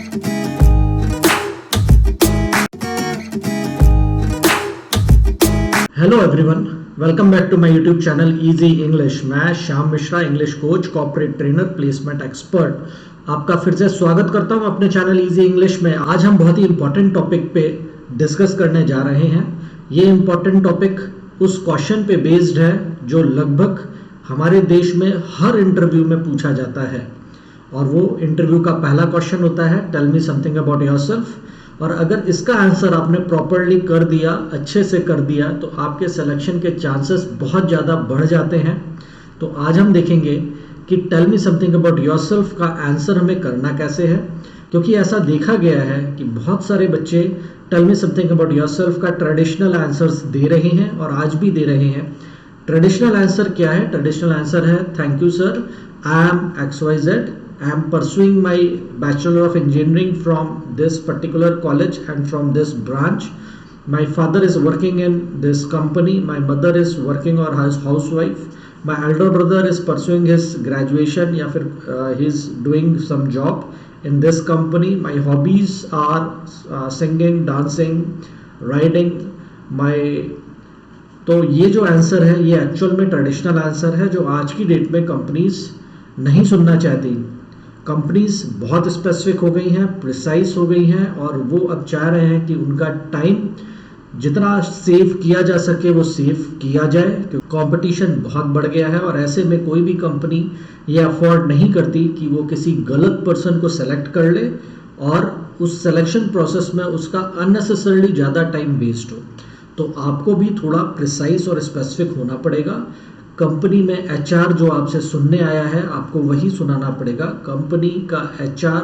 Hello everyone, welcome back to my YouTube channel easy English. मैं Shyam Mishra, English coach, corporate trainer, placement expert, आपका फिर से स्वागत करता हूं अपने चैनल इजी इंग्लिश में। आज हम बहुत ही इंपॉर्टेंट टॉपिक पे डिस्कस करने जा रहे हैं। ये इंपॉर्टेंट टॉपिक उस क्वेश्चन पे बेस्ड है जो लगभग हमारे देश में हर इंटरव्यू में पूछा जाता है, और वो इंटरव्यू का पहला क्वेश्चन होता है, tell me something about yourself. और अगर इसका आंसर आपने प्रॉपरली कर दिया, अच्छे से कर दिया, तो आपके सिलेक्शन के चांसेस बहुत ज़्यादा बढ़ जाते हैं। तो आज हम देखेंगे कि tell me something about yourself का आंसर हमें करना कैसे है, क्योंकि ऐसा देखा गया है कि बहुत सारे बच्चे tell me something about yourself का ट्रेडिशनल आंसर्स दे रहे हैं और आज भी दे रहे हैं। ट्रेडिशनल आंसर क्या है? ट्रेडिशनल आंसर है, thank you sir, I am XYZ, I am pursuing my Bachelor of Engineering from this particular college and from this branch. My father is working in this company. My mother is working or as housewife. My elder brother is pursuing his graduation या फिर he is doing some job in this company. My hobbies are singing, dancing, riding. तो ये जो answer है ये actual में traditional answer है जो आज की डेट में कंपनीज नहीं सुनना चाहती। कंपनीज बहुत स्पेसिफिक हो गई हैं, प्रिसाइज हो गई हैं, और वो अब चाह रहे हैं कि उनका टाइम जितना सेव किया जा सके वो सेव किया जाए, क्योंकि कंपटीशन बहुत बढ़ गया है। और ऐसे में कोई भी कंपनी ये अफोर्ड नहीं करती कि वो किसी गलत पर्सन को सेलेक्ट कर ले और उस सिलेक्शन प्रोसेस में उसका अननेसेसरली ज़्यादा टाइम वेस्ट हो। तो आपको भी थोड़ा प्रिसाइज और स्पेसिफिक होना पड़ेगा। कंपनी में HR जो आपसे सुनने आया है आपको वही सुनाना पड़ेगा। कंपनी का HR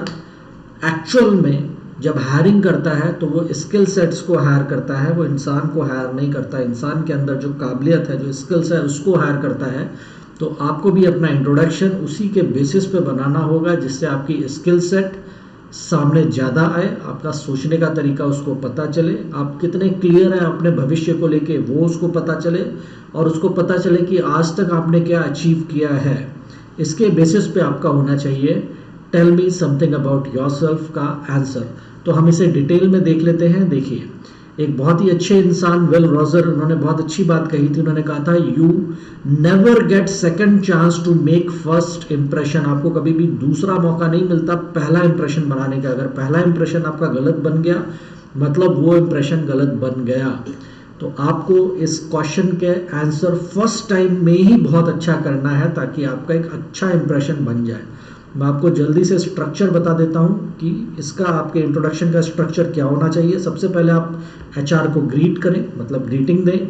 एक्चुअल में जब हायरिंग करता है तो वो स्किल सेट्स को हायर करता है, वो इंसान को हायर नहीं करता। इंसान के अंदर जो काबिलियत है, जो स्किल्स है, उसको हायर करता है। तो आपको भी अपना इंट्रोडक्शन उसी के बेसिस पे बनाना होगा जिससे आपकी स्किल सेट सामने ज़्यादा आए, आपका सोचने का तरीका उसको पता चले, आप कितने क्लियर हैं अपने भविष्य को लेके वो उसको पता चले, और उसको पता चले कि आज तक आपने क्या अचीव किया है। इसके बेसिस पे आपका होना चाहिए tell me something about yourself का आंसर। तो हम इसे डिटेल में देख लेते हैं। देखिए, एक बहुत ही अच्छे इंसान विल रॉजर, उन्होंने बहुत अच्छी बात कही थी। उन्होंने कहा था, you never get second chance to make first impression. आपको कभी भी दूसरा मौका नहीं मिलता पहला इंप्रेशन बनाने का। अगर पहला इंप्रेशन आपका गलत बन गया मतलब वो इंप्रेशन गलत बन गया। तो आपको इस क्वेश्चन के आंसर फर्स्ट टाइम में ही बहुत अच्छा करना है ताकि आपका एक अच्छा इंप्रेशन बन जाए। मैं आपको जल्दी से स्ट्रक्चर बता देता हूं कि इसका आपके इंट्रोडक्शन का स्ट्रक्चर क्या होना चाहिए। सबसे पहले आप HR को ग्रीट करें, मतलब ग्रीटिंग दें।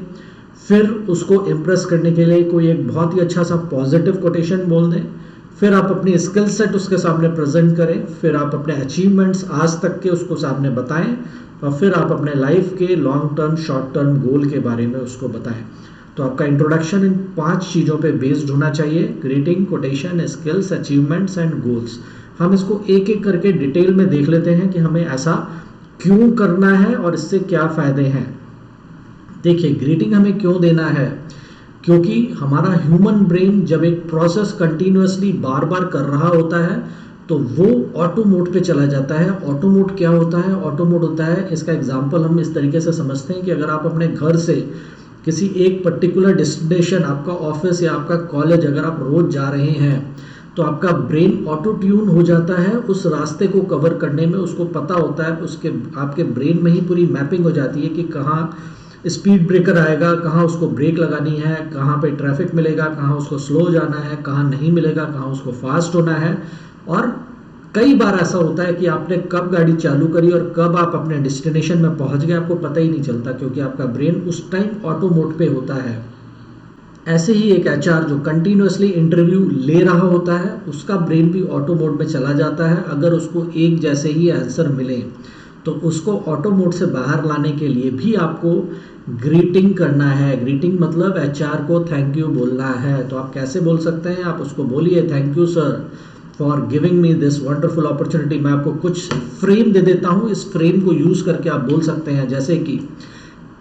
फिर उसको इम्प्रेस करने के लिए कोई एक बहुत ही अच्छा सा पॉजिटिव कोटेशन बोल दें। फिर आप अपनी स्किल सेट उसके सामने प्रेजेंट करें। फिर आप अपने अचीवमेंट्स आज तक के उसको सामने बताएं, और फिर आप अपने लाइफ के लॉन्ग टर्म, शॉर्ट टर्म गोल के बारे में उसको बताएं। तो आपका इंट्रोडक्शन इन 5 चीज़ों पे बेस्ड होना चाहिए, greeting, quotation, skills, achievements and goals. हम इसको एक एक करके डिटेल में देख लेते हैं कि हमें ऐसा क्यों करना है और इससे क्या फ़ायदे हैं। देखिए, ग्रीटिंग हमें क्यों देना है, क्योंकि हमारा ह्यूमन ब्रेन जब एक प्रोसेस कंटिन्यूसली बार बार कर रहा होता है तो वो ऑटो मोड पे चला जाता है। ऑटो मोड क्या होता है? ऑटो मोड होता है, इसका एग्जांपल हम इस तरीके से समझते हैं कि अगर आप अपने घर से किसी एक पर्टिकुलर डेस्टिनेशन, आपका ऑफिस या आपका कॉलेज, अगर आप रोज जा रहे हैं तो आपका ब्रेन ऑटो ट्यून हो जाता है उस रास्ते को कवर करने में। उसको पता होता है, उसके आपके ब्रेन में ही पूरी मैपिंग हो जाती है कि कहाँ स्पीड ब्रेकर आएगा, कहाँ उसको ब्रेक लगानी है, कहाँ पे ट्रैफिक मिलेगा, कहाँ उसको स्लो जाना है, कहाँ नहीं मिलेगा, कहाँ उसको फास्ट होना है। और कई बार ऐसा होता है कि आपने कब गाड़ी चालू करी और कब आप अपने डेस्टिनेशन में पहुंच गए आपको पता ही नहीं चलता, क्योंकि आपका ब्रेन उस टाइम ऑटो मोड पे होता है। ऐसे ही एक HR जो कंटिन्यूसली इंटरव्यू ले रहा होता है उसका ब्रेन भी ऑटो मोड में चला जाता है। अगर उसको एक जैसे ही आंसर मिले तो उसको ऑटो मोड से बाहर लाने के लिए भी आपको ग्रीटिंग करना है। ग्रीटिंग मतलब HR को थैंक यू बोलना है। तो आप कैसे बोल सकते हैं? आप उसको बोलिए, thank you sir for giving me this wonderful opportunity. मैं आपको कुछ फ्रेम दे देता हूँ, इस फ्रेम को यूज़ करके आप बोल सकते हैं, जैसे कि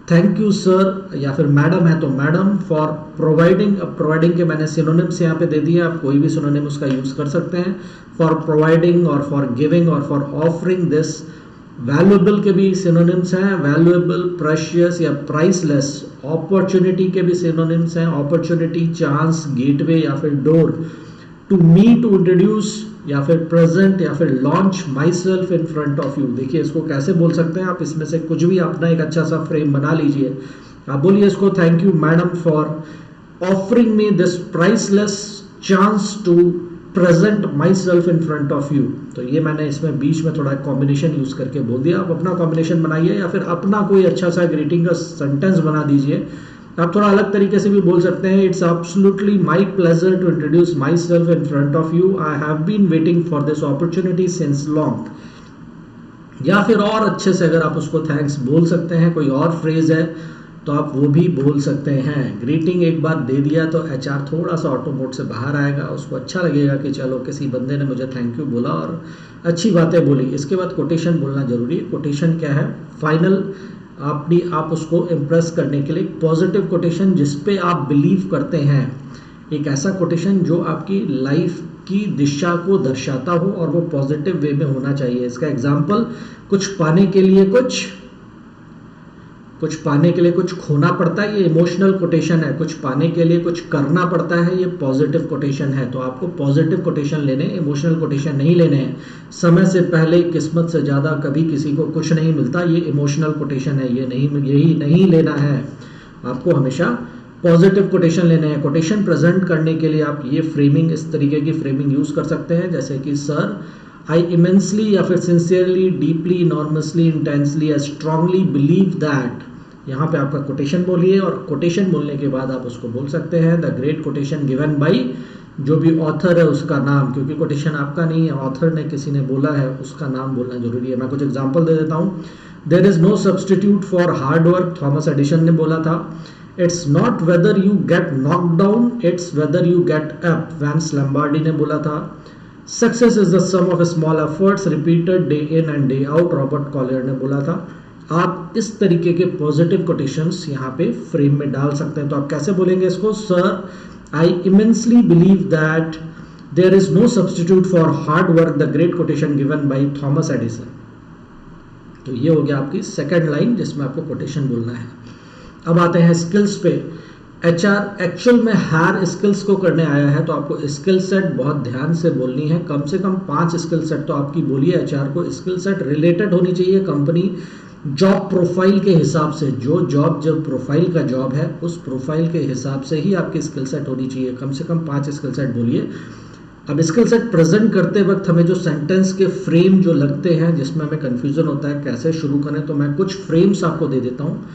थैंक यू सर, या फिर मैडम है तो मैडम, फॉर प्रोवाइडिंग। अब प्रोवाइडिंग के मैंने सिनोनिम्स यहाँ पे दे दिए, आप कोई भी सिनोनिम उसका यूज कर सकते हैं। फॉर प्रोवाइडिंग और फॉर गिविंग और फॉर ऑफरिंग दिस। वैल्यूएबल के भी सिनोनिम्स हैं, वैल्यूएबल, प्रेशियस या प्राइसलेस। अपॉर्चुनिटी के भी सिनोनिम्स हैं, अपॉर्चुनिटी, चांस, गेटवे या फिर door. To me, to introduce या फिर प्रेजेंट या फिर launch myself in front of you. देखिए इसको कैसे बोल सकते हैं आप, इसमें से कुछ भी अपना एक अच्छा सा फ्रेम बना लीजिए। आप बोलिए इसको, thank you madam for offering me this priceless chance to present myself in front of you. तो ये मैंने इसमें बीच में थोड़ा कॉम्बिनेशन यूज करके बोल दिया। आप अपना कॉम्बिनेशन बनाइए या फिर अपना कोई अच्छा सा ग्रीटिंग का सेंटेंस बना दीजिए। आप थोड़ा अलग तरीके से भी बोल सकते हैं, it's absolutely my pleasure to introduce myself in front of you, I have been waiting for this opportunity since long. या फिर और अच्छे से अगर आप उसको थैंक्स बोल सकते हैं, कोई और फ्रेज है तो आप वो भी बोल सकते हैं। ग्रीटिंग एक बार दे दिया तो एचआर थोड़ा सा ऑटो मोड से बाहर आएगा, उसको अच्छा लगेगा कि चलो किसी बंदे ने मुझे थैंक यू बोला और अच्छी बातें बोली। इसके बाद कोटेशन बोलना जरूरी है। कोटेशन क्या है? फाइनल आप उसको इम्प्रेस करने के लिए पॉजिटिव कोटेशन जिस पे आप बिलीव करते हैं, एक ऐसा कोटेशन जो आपकी लाइफ की दिशा को दर्शाता हो और वो पॉजिटिव वे में होना चाहिए। इसका एग्जाम्पल, कुछ पाने के लिए कुछ खोना पड़ता है, ये इमोशनल कोटेशन है। कुछ पाने के लिए कुछ करना पड़ता है, ये पॉजिटिव कोटेशन है। तो आपको पॉजिटिव कोटेशन लेने, इमोशनल कोटेशन नहीं लेने हैं। समय से पहले किस्मत से ज़्यादा कभी किसी को कुछ नहीं मिलता, ये इमोशनल कोटेशन है, यही नहीं लेना है। आपको हमेशा पॉजिटिव कोटेशन लेने हैं। कोटेशन प्रेजेंट करने के लिए आप ये फ्रेमिंग, इस तरीके की फ्रेमिंग यूज़ कर सकते हैं, जैसे कि सर आई इमेंसली या फिर sincerely, deeply, enormously, intensely, I strongly believe that. यहाँ पे आपका कोटेशन बोलिए और कोटेशन बोलने के बाद आप उसको बोल सकते हैं the great quotation given by, जो भी ऑथर है उसका नाम, क्योंकि कोटेशन आपका नहीं है, ऑथर ने किसी ने बोला है उसका नाम बोलना जरूरी है। मैं कुछ एग्जांपल दे देता हूँ। There is no substitute for hard work, Thomas Edison ने बोला था। It's not whether you get knock down, it's whether you get up, Vince Lombardi ने बोला था। Success is the sum of small efforts repeated day in and day out, Robert Collier ने बोला था। आप इस तरीके के पॉजिटिव कोटेशंस यहाँ पे फ्रेम में डाल सकते हैं। तो आप कैसे बोलेंगे इसको? Sir I immensely believe that there is no substitute for hard work, the great quotation given by Thomas Edison. तो ये हो गया आपकी सेकंड लाइन जिसमें आपको कोटेशन बोलना है। अब आते हैं स्किल्स पे। एचआर एक्चुअल में हायर स्किल्स को करने आया है, तो आपको स्किल सेट बहुत ध्यान से बोलनी है। कम से कम 5 स्किल सेट तो आपकी बोलिए एचआर को। स्किल सेट रिलेटेड होनी चाहिए कंपनी जॉब प्रोफाइल के हिसाब से। जो प्रोफाइल का जॉब है उस प्रोफाइल के हिसाब से ही आपकी स्किल सेट होनी चाहिए। कम से कम 5 स्किल सेट बोलिए। अब स्किल सेट प्रेजेंट करते वक्त हमें जो सेंटेंस के फ्रेम जो लगते हैं, जिसमें हमें कन्फ्यूजन होता है कैसे शुरू करें, तो मैं कुछ फ्रेम्स आपको दे देता हूँ।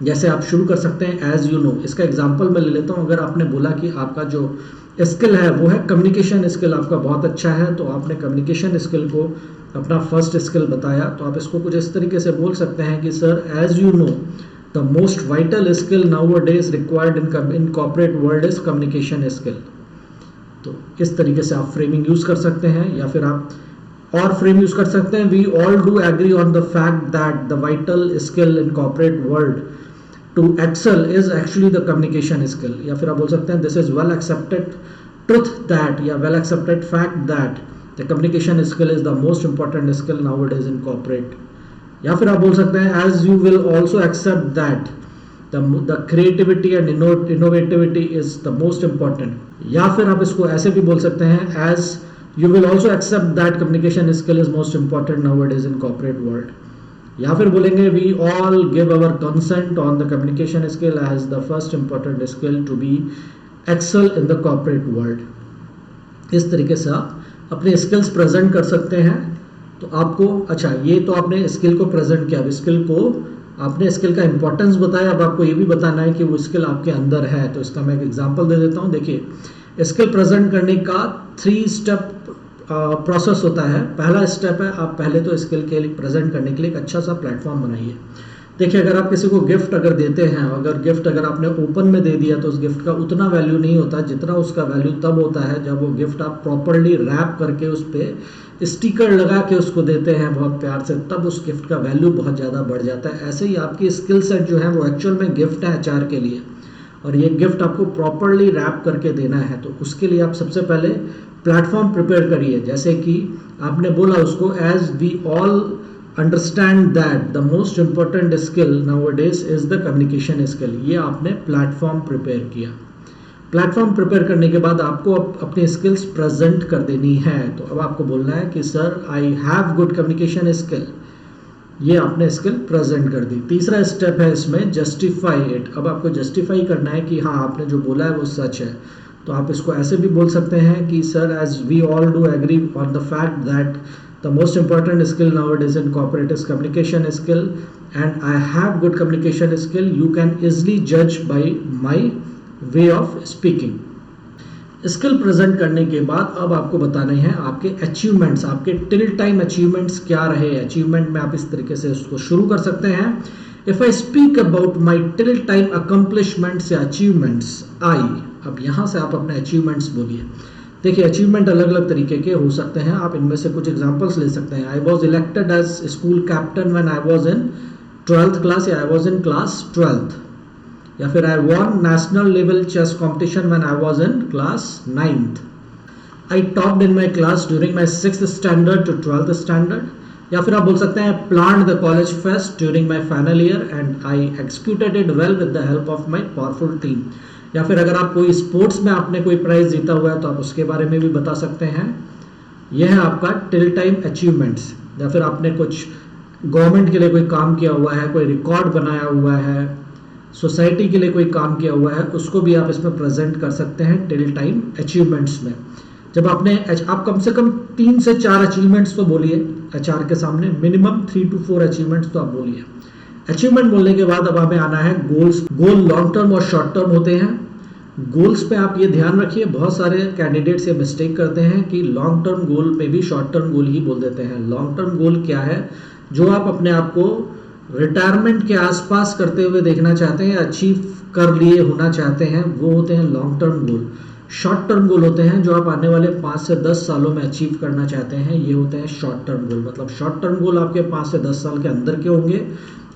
जैसे आप शुरू कर सकते हैं एज यू नो। इसका एग्जाम्पल मैं ले लेता हूँ। अगर आपने बोला कि आपका जो स्किल है वो है कम्युनिकेशन स्किल, आपका बहुत अच्छा है, तो आपने कम्युनिकेशन स्किल को अपना फर्स्ट स्किल बताया, तो आप इसको कुछ इस तरीके से बोल सकते हैं कि sir as you know the most vital skill now days required in corporate world is communication skill. तो इस तरीके से आप फ्रेमिंग यूज कर सकते हैं। या फिर आप और फ्रेम यूज कर सकते हैं, we all do agree on the fact that the vital skill in corporate world to excel is actually the communication skill. या फिर आप बोल सकते हैं this is well accepted truth that या well accepted fact that the communication skill is the most important skill nowadays in corporate. या फिर आप बोल सकते हैं as you will also accept that the creativity and innovativity is the most important. या फिर आप इसको ऐसे भी बोल सकते हैं as you will also accept that communication skill is most important nowadays in corporate world. या फिर बोलेंगे we all give our consent on the communication skill as the first important skill to be excel in the corporate world. इस तरीके से आप अपने skills present कर सकते हैं। तो आपको अच्छा, ये तो आपने स्किल को प्रेजेंट किया। अब स्किल को आपने स्किल का इंपॉर्टेंस बताया, अब आपको ये भी बताना है कि वो स्किल आपके अंदर है। तो इसका मैं एक एग्जांपल दे देता हूँ। देखिए, स्किल प्रेजेंट करने का 3 स्टेप प्रोसेस होता है। पहला स्टेप है, आप पहले तो स्किल के लिए प्रेजेंट करने के लिए एक अच्छा सा प्लेटफॉर्म बनाइए। देखिए, अगर आप किसी को गिफ्ट अगर देते हैं, अगर गिफ्ट अगर आपने ओपन में दे दिया तो उस गिफ्ट का उतना वैल्यू नहीं होता जितना उसका वैल्यू तब होता है जब वो गिफ्ट आप प्रॉपरली रैप करके उस पर स्टिकर लगा के उसको देते हैं बहुत प्यार से, तब उस गिफ्ट का वैल्यू बहुत ज़्यादा बढ़ जाता है। ऐसे ही आपकी स्किल सेट जो है वो एक्चुअल में गिफ्ट है एचआर के लिए, और ये गिफ्ट आपको प्रॉपरली रैप करके देना है। तो उसके लिए आप सबसे पहले प्लेटफॉर्म प्रिपेयर करिए, जैसे कि आपने बोला उसको, as we all understand that the most important skill nowadays is the communication skill. ये आपने प्लेटफॉर्म प्रिपेयर किया। प्लेटफॉर्म प्रिपेयर करने के बाद आपको अपनी स्किल्स प्रेजेंट कर देनी है। तो अब आपको बोलना है कि sir I have good communication skill, ये आपने स्किल प्रेजेंट कर दी। तीसरा स्टेप है इसमें जस्टिफाई इट। अब आपको जस्टिफाई करना है कि हाँ आपने जो बोला है वो सच है। तो आप इसको ऐसे भी बोल सकते हैं कि sir as we all do agree on the fact that the most important skill nowadays in corporate is communication skill, and I have good communication skill. You can easily judge by my way of speaking. Skill present करने के बाद अब आपको बताने हैं आपके achievements, आपके till time achievements क्या रहे। अचीवमेंट में आप इस तरीके से उसको शुरू कर सकते हैं। If I speak about my till time accomplishments या अचीवमेंट्स आई, अब यहाँ से आप अपने अचीवमेंट्स बोलिए। देखिए, अचीवमेंट अलग अलग तरीके के हो सकते हैं, आप इनमें से कुछ एग्जांपल्स ले सकते हैं। I was elected as school captain when I was in 12th class, या I was in class 12th, या फिर I won national level chess competition when I was in class 9th, I topped in my class during my 6th standard to 12th standard, या फिर आप बोल सकते हैं planned the college fest during my final year and I executed it well with the help of my powerful team. या फिर अगर आप कोई स्पोर्ट्स में आपने कोई प्राइज जीता हुआ है तो आप उसके बारे में भी बता सकते हैं। यह है आपका टिल टाइम अचीवमेंट्स। या फिर आपने कुछ गवर्नमेंट के लिए कोई काम किया हुआ है, कोई रिकॉर्ड बनाया हुआ है, सोसाइटी के लिए कोई काम किया हुआ है, उसको भी आप इसमें प्रेजेंट कर सकते हैं टिल टाइम अचीवमेंट्स में। जब आप कम से कम 3 से 4 अचीवमेंट्स तो बोलिए एचआर के सामने, मिनिमम 3 to 4 अचीवमेंट्स तो आप बोलिए। अचीवमेंट बोलने के बाद अब हमें आना है गोल्स। गोल लॉन्ग टर्म और शॉर्ट टर्म होते हैं। गोल्स पे आप ये ध्यान रखिए, बहुत सारे कैंडिडेट्स ये मिस्टेक करते हैं कि लॉन्ग टर्म गोल में भी शॉर्ट टर्म गोल ही बोल देते हैं। लॉन्ग टर्म गोल क्या है? जो आप अपने आप को रिटायरमेंट के आसपास करते हुए देखना चाहते हैं, अचीव कर लिए होना चाहते हैं, वो होते हैं लॉन्ग टर्म गोल। शॉर्ट टर्म गोल होते हैं जो आप आने वाले 5 से 10 सालों में अचीव करना चाहते हैं, ये होते हैं शॉर्ट टर्म गोल। मतलब शॉर्ट टर्म गोल आपके 5 से 10 साल के अंदर के होंगे,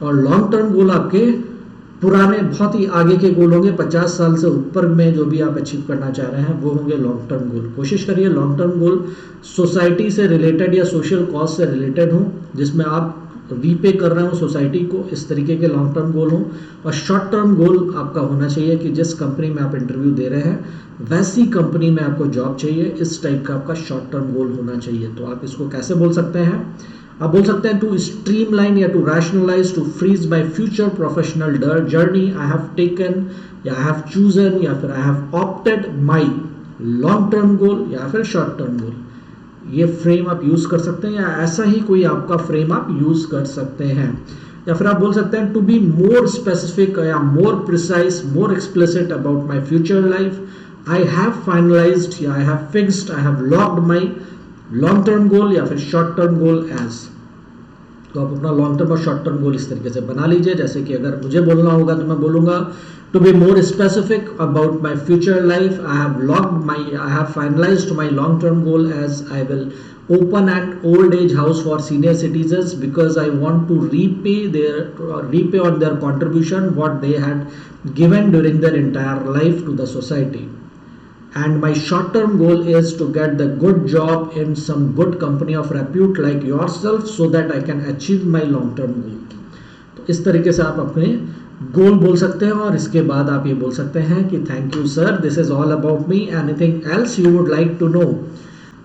और लॉन्ग टर्म गोल आपके पुराने बहुत ही आगे के गोल होंगे। 50 साल से ऊपर में जो भी आप अचीव करना चाह रहे हैं वो होंगे लॉन्ग टर्म गोल। कोशिश करिए लॉन्ग टर्म गोल सोसाइटी से रिलेटेड या सोशल कॉज से रिलेटेड हो, जिसमें आप रीपे कर रहे हो सोसाइटी को, इस तरीके के लॉन्ग टर्म गोल हो। और शॉर्ट टर्म गोल आपका होना चाहिए कि जिस कंपनी में आप इंटरव्यू दे रहे हैं वैसी कंपनी में आपको जॉब चाहिए, इस टाइप का आपका शॉर्ट टर्म गोल होना चाहिए। तो आप इसको कैसे बोल सकते हैं? आप बोल सकते हैं टू स्ट्रीमलाइन या to rationalise, to freeze my future professional journey I have taken या आई हैव चूजन या फिर I have opted my long term goal या फिर शॉर्ट टर्म गोल। ये फ्रेम आप यूज कर सकते हैं, या ऐसा ही कोई आपका फ्रेम आप यूज कर सकते हैं। या फिर आप बोल सकते हैं टू बी मोर स्पेसिफिक या more precise, more explicit about my future life, I have finalised या I have fixed, I have locked my long term goal या फिर शॉर्ट टर्म गोल एज। तो आप अपना लॉन्ग टर्म और short term goal इस तरीके से बना लीजिए। जैसे कि अगर मुझे बोलना होगा तो मैं बोलूंगा to be more specific about my future life, I have locked my, I have finalised my long term goal as I will open an old age house for senior citizens because I want to repay on their contribution what they had given during their entire life to the society. And my short term goal is to get the good job in some good company of repute like yourself so that I can achieve my long term goal. तो इस तरीके से आप अपने गोल बोल सकते हैं, और इसके बाद आप ये बोल सकते हैं कि thank you sir, this is all about me, anything else you would like to know.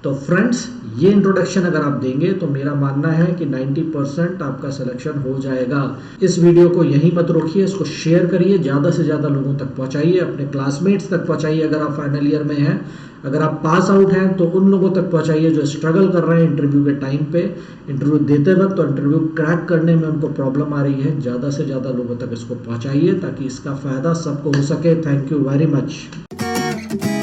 तो फ्रेंड्स, ये इंट्रोडक्शन अगर आप देंगे तो मेरा मानना है कि 90% आपका सिलेक्शन हो जाएगा। इस वीडियो को यहीं मत रोकिए, इसको शेयर करिए, ज़्यादा से ज़्यादा लोगों तक पहुंचाइए, अपने क्लासमेट्स तक पहुंचाइए। अगर आप फाइनल ईयर में हैं, अगर आप पास आउट हैं तो उन लोगों तक पहुंचाइए जो स्ट्रगल कर रहे हैं इंटरव्यू के टाइम पे, इंटरव्यू देते वक्त और इंटरव्यू क्रैक करने में उनको प्रॉब्लम आ रही है। ज़्यादा से ज़्यादा लोगों तक इसको पहुँचाइए ताकि इसका फ़ायदा सबको हो सके। Thank you very much.